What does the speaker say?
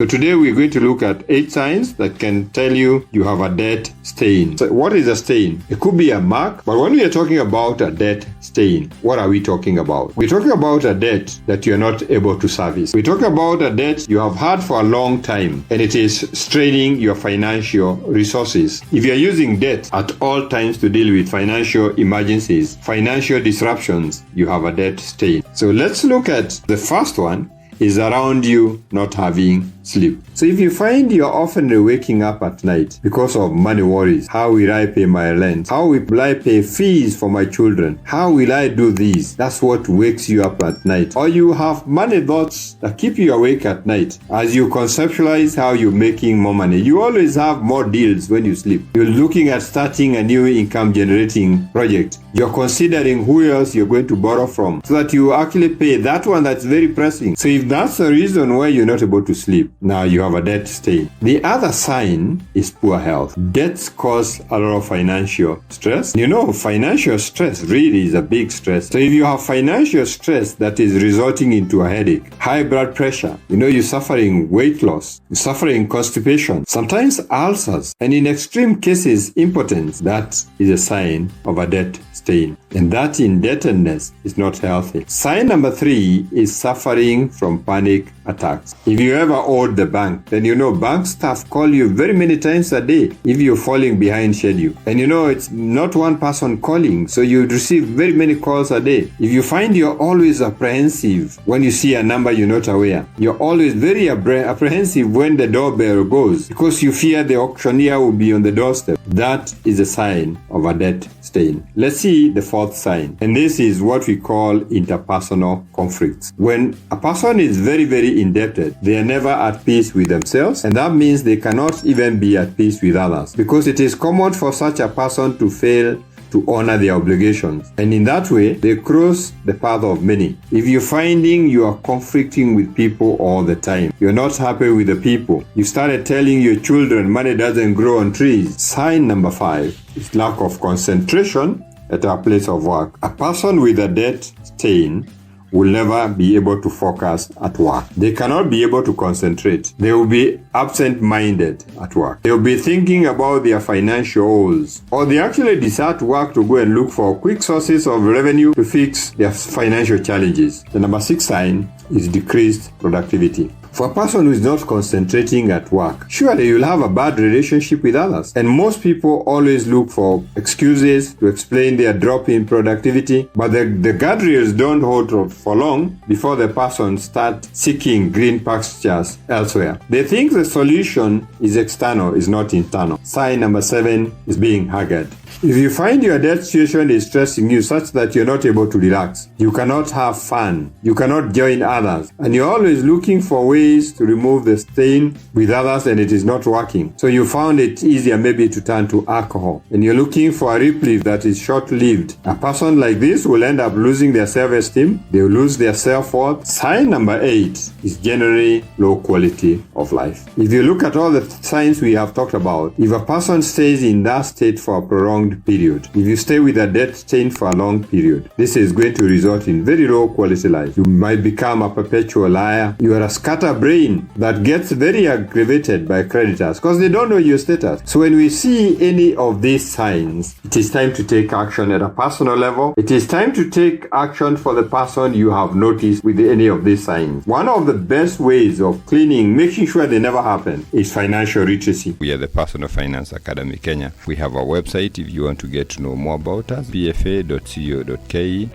So today we're going to look at 8 signs that can tell you have a debt stain. So what is a stain? It could be a mark, but when we are talking about a debt stain, what are we talking about? We're talking about a debt that you're not able to service. We're talking about a debt you have had for a long time, and it is straining your financial resources. If you're using debt at all times to deal with financial emergencies, financial disruptions, you have a debt stain. So let's look at the first one. Is around you not having sleep. So if you find you're often waking up at night because of money worries, how will I pay my rent? How will I pay fees for my children? How will I do this? That's what wakes you up at night. Or you have money thoughts that keep you awake at night. As you conceptualize how you're making more money, you always have more deals when you sleep. You're looking at starting a new income generating project. You're considering who else you're going to borrow from so that you actually pay that one that's very pressing. So if that's the reason why you're not able to sleep, now you have a debt stain. The other sign is poor health. Debts cause a lot of financial stress. Financial stress really is a big stress. So if you have financial stress that is resulting into a headache, high blood pressure, you're suffering weight loss, you're suffering constipation, sometimes ulcers, and in extreme cases, impotence, that is a sign of a debt stain. And that indebtedness is not healthy. Sign number 3 is suffering from panic attacks. If you ever owed the bank, then bank staff call you very many times a day if you're falling behind schedule. And it's not one person calling, so you receive very many calls a day. If you find you're always apprehensive when you see a number you're not aware, you're always very apprehensive when the doorbell goes because you fear the auctioneer will be on the doorstep, that is a sign of a debt stain. Let's see the 4th sign, and this is what we call interpersonal conflicts. When a person is very, very indebted, they are never at peace with themselves, and that means they cannot even be at peace with others, because it is common for such a person to fail to honor their obligations, and in that way they cross the path of many. If you're finding you are conflicting with people all the time, you're not happy with the people, you started telling your children money doesn't grow on trees. Sign number 5 is lack of concentration at our place of work. A person with a debt stain will never be able to focus at work. They cannot be able to concentrate. They will be absent-minded at work. They will be thinking about their financial woes, or they actually desert work to go and look for quick sources of revenue to fix their financial challenges. The number 6 sign is decreased productivity. For a person who is not concentrating at work, surely you'll have a bad relationship with others. And most people always look for excuses to explain their drop in productivity, but the guardrails don't hold for long before the person starts seeking green pastures elsewhere. They think the solution is external, is not internal. Sign number 7 is being haggard. If you find your debt situation is stressing you such that you're not able to relax, you cannot have fun, you cannot join others, and you're always looking for ways to remove the stain with others and it is not working. So you found it easier maybe to turn to alcohol, and you're looking for a reprieve that is short-lived. A person like this will end up losing their self-esteem, they will lose their self-worth. Sign number 8 is generally low quality of life. If you look at all the signs we have talked about, if a person stays in that state for a prolonged period, if you stay with a debt stain for a long period, this is going to result in very low quality life. You might become a perpetual liar. You are a scatterbrain that gets very aggravated by creditors because they don't know your status. So when we see any of these signs, it is time to take action at a personal level. It is time to take action for the person you have noticed with any of these signs. One of the best ways of cleaning, making sure they never happen, is financial literacy. We are the Personal Finance Academy Kenya. We have a website if you want to get to know more about us, bfa.co.ke.